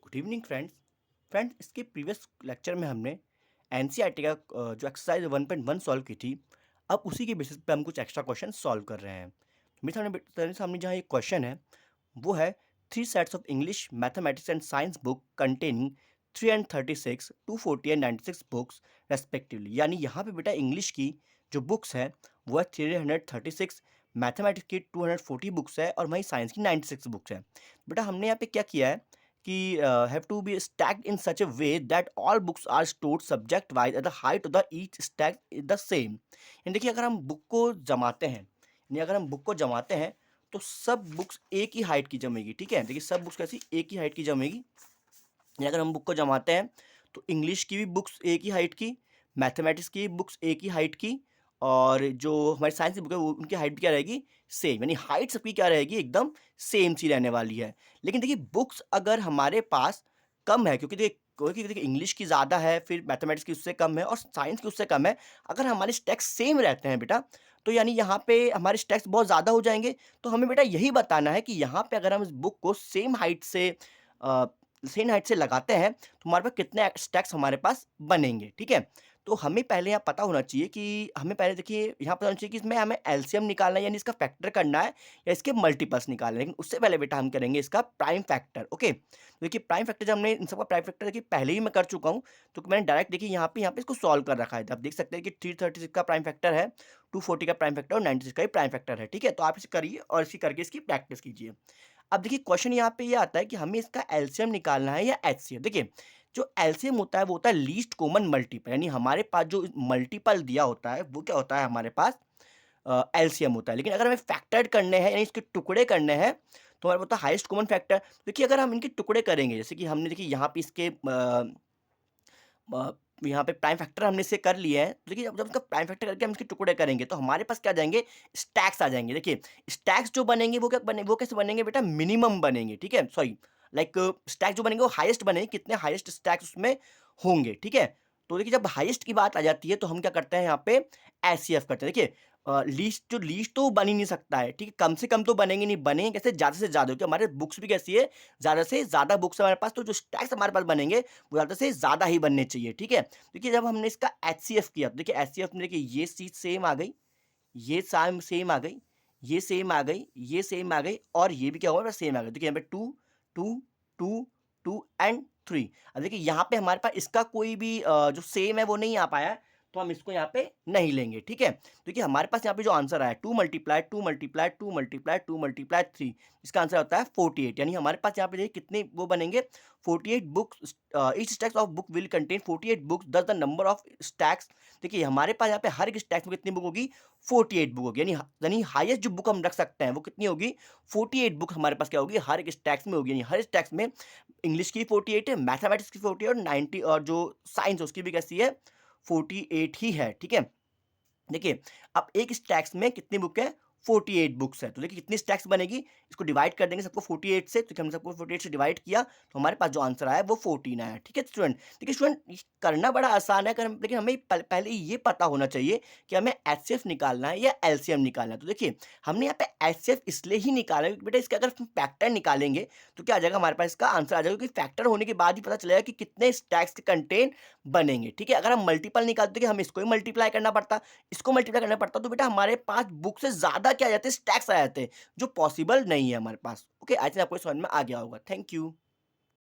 Good evening friends इसके previous lecture में हमने एनसीईआरटी का जो एक्सरसाइज 1.1 सॉल्व की थी। अब उसी के बेसिस पे हम कुछ एक्स्ट्रा क्वेश्चन सॉल्व कर रहे हैं। मेरे सामने जहाँ एक क्वेश्चन है वो है three sets of English mathematics and science book containing 336 240 and 96 books respectively. यानी यहाँ पे बेटा इंग्लिश की जो बुक्स है वो है 336, मैथमेटिक्स की 240 बुक्स है और वहीं साइंस की 96 बुक्स है। बेटा हमने यहाँ पे क्या किया है कि have to be stacked in such a way that all books are stored subject wise at the height of the each stack is the same। यानी देखिए अगर हम बुक को जमाते हैं, यानी अगर हम बुक को जमाते हैं तो सब बुक्स एक ही हाइट की जमेगी। ठीक है, देखिए सब बुक्स कैसी एक ही हाइट की जमेगी। यानी अगर हम बुक को जमाते हैं तो इंग्लिश की भी बुक्स एक ही हाइट की, मैथमेटिक्स की बुक्स एक ही हाइट की, और जो हमारी साइंस की बुक है वो उनकी हाइट भी क्या रहेगी, सेम। यानी हाइट सबकी क्या रहेगी, एकदम सेम सी रहने वाली है। लेकिन देखिए बुक्स अगर हमारे पास कम है, क्योंकि देखिए इंग्लिश की ज़्यादा है, फिर मैथमेटिक्स की उससे कम है और साइंस की उससे कम है। अगर हमारे स्टैक्स सेम रहते हैं बेटा, तो यानी यहाँ पे हमारे स्टैक्स बहुत ज़्यादा हो जाएंगे। तो हमें बेटा यही बताना है कि यहाँ पे अगर हम इस बुक को सेम हाइट से लगाते हैं तो हमारे पास कितने स्टैक्स हमारे पास बनेंगे। ठीक है, तो हमें पहले यहाँ पता होना चाहिए कि हमें पहले देखिए यहाँ पता होना चाहिए कि इसमें हमें एलसीएम निकालना है, यानी इसका फैक्टर करना है या इसके मल्टीपल्स निकालना है। लेकिन उससे पहले बेटा हम करेंगे इसका प्राइम फैक्टर। ओके, तो देखिए प्राइम फैक्टर जब हमने इन सबका प्राइम फैक्टर देखिए पहले ही मैं कर चुका हूँ, तो मैंने डायरेक्ट देखिए यहाँ पे इसको सॉल्व कर रखा है। तो आप देख सकते हैं कि 336 का प्राइम फैक्टर है, 240 का प्राइम फैक्टर और 96 का भी प्राइम फैक्टर है। ठीक है, तो आप इसे करिए और इसी करके इसकी प्रैक्टिस कीजिए। अब देखिए क्वेश्चन यहाँ पे ये आता है कि हमें इसका एलसीएम निकालना है या एचसीएफ। देखिए जो एलसीएम होता है वो होता है लीस्ट कॉमन मल्टीपल, यानी हमारे पास जो मल्टीपल दिया होता है वो क्या होता है, हमारे पास एलसीएम होता है। लेकिन अगर हमें फैक्टर्ड करने हैं यानी इसके टुकड़े करने हैं तो हमारे पास होता है हाईएस्ट कॉमन फैक्टर। देखिए अगर हम इनके टुकड़े करेंगे, जैसे कि हमने देखिए यहाँ पे इसके यहाँ पे प्राइम फैक्टर हमने इसे कर लिए हैं, तो देखिए जब जब इसका प्राइम फैक्टर करके हम इसके टुकड़े करेंगे तो हमारे पास क्या आ जाएंगे, स्टैक्स आ जाएंगे। देखिए स्टैक्स जो बनेंगे वो कैसे बनेंगे बेटा, मिनिमम बनेंगे। ठीक है, सॉरी, लाइक स्टैक जो बनेंगे वो हाईएस्ट बनेंगे, कितने हाईएस्ट स्टैक्स उसमें होंगे। ठीक है, तो देखिए जब हाईएस्ट की बात आ जाती है तो हम क्या करते हैं, यहाँ पे एचसीएफ करते हैं। देखिए लीस्ट तो बन ही नहीं सकता है। ठीक है, कम से कम तो बनेंगे नहीं, बनेंगे कैसे, ज़्यादा से ज़्यादा, क्योंकि हमारे बुक्स भी कैसी है, ज़्यादा से ज़्यादा बुक्स हमारे पास, तो जो स्टैक्स हमारे पास बनेंगे वो ज़्यादा से ज़्यादा ही बनने चाहिए। ठीक है, देखिए जब हमने इसका एचसीएफ किया तो देखिए एचसीएफ में देखिए ये चीज़ सेम आ गई, ये सेम आ गई, ये सेम आ गई, ये सेम आ गई और ये भी क्या होगा, सेम आ गई। देखिए यहाँ पे 2 2 2 2 एंड 3। अब देखिए यहाँ पे हमारे पास इसका कोई भी जो सेम है वो नहीं आ पाया है, तो हम इसको यहाँ पे नहीं लेंगे। ठीक है, देखिए हमारे पास यहाँ पे जो आंसर आया 2 मल्टीप्लाई 2 मल्टीप्लाई 2 मल्टीप्लाई 2 मल्टीप्लाई 3, इसका आंसर होता है 48। यानी हमारे पास यहाँ पे देखिए कितने वो बनेंगे, 48 books. Each stacks of book will contain 48 books, दस द नंबर ऑफ स्टैक्स। देखिए हमारे पास यहाँ पे हर एक स्टैक्स में कितनी बुक होगी, 48 बुक होगी। यानी हाईएस्ट जो बुक हम रख सकते हैं वो कितनी होगी, 48 बुक हमारे पास क्या होगी, हर एक स्टैक्स में होगी। यानी हर स्टैक्स में इंग्लिश की 48 है, मैथमेटिक्स की 48 और 90 और जो साइंस है उसकी भी कैसी है, 48 ही है। ठीक है, देखिए अब एक स्टैक्स में कितनी बुक है, 48 बुक्स है। तो देखिए कितनी स्टैक्स बनेगी, इसको डिवाइड कर देंगे सबको 48 से, तो हमने सबको 48 से डिवाइड किया तो हमारे पास जो आंसर आया वो 14 आया। ठीक है स्टूडेंट, देखिए स्टूडेंट ये करना बड़ा आसान है, लेकिन हमें पहले ये पता होना चाहिए कि हमें एचसीएफ निकालना है या एलसीएम निकालना है। तो देखिए हमने यहाँ पे एचसीएफ इसलिए ही निकाला है क्योंकि बेटा इसका अगर हम फैक्टर निकालेंगे तो क्या आ जाएगा, हमारे पास इसका आंसर आ जाएगा, क्योंकि फैक्टर होने के बाद ही पता चलेगा कि कितने स्टैक्स के कंटेंट बनेंगे। ठीक है, अगर हम मल्टीपल निकालते हैं, हमें इसको ही मल्टीप्लाई करना पड़ता, इसको मल्टीप्लाई करना पड़ता, तो बेटा हमारे पास बुक से ज़्यादा क्या आ जाते हैं, स्टैक्स आ जाते हैं, जो पॉसिबल नहीं है हमारे पास। ओके, आई थिंक आपको समझ में आ गया होगा। Thank you.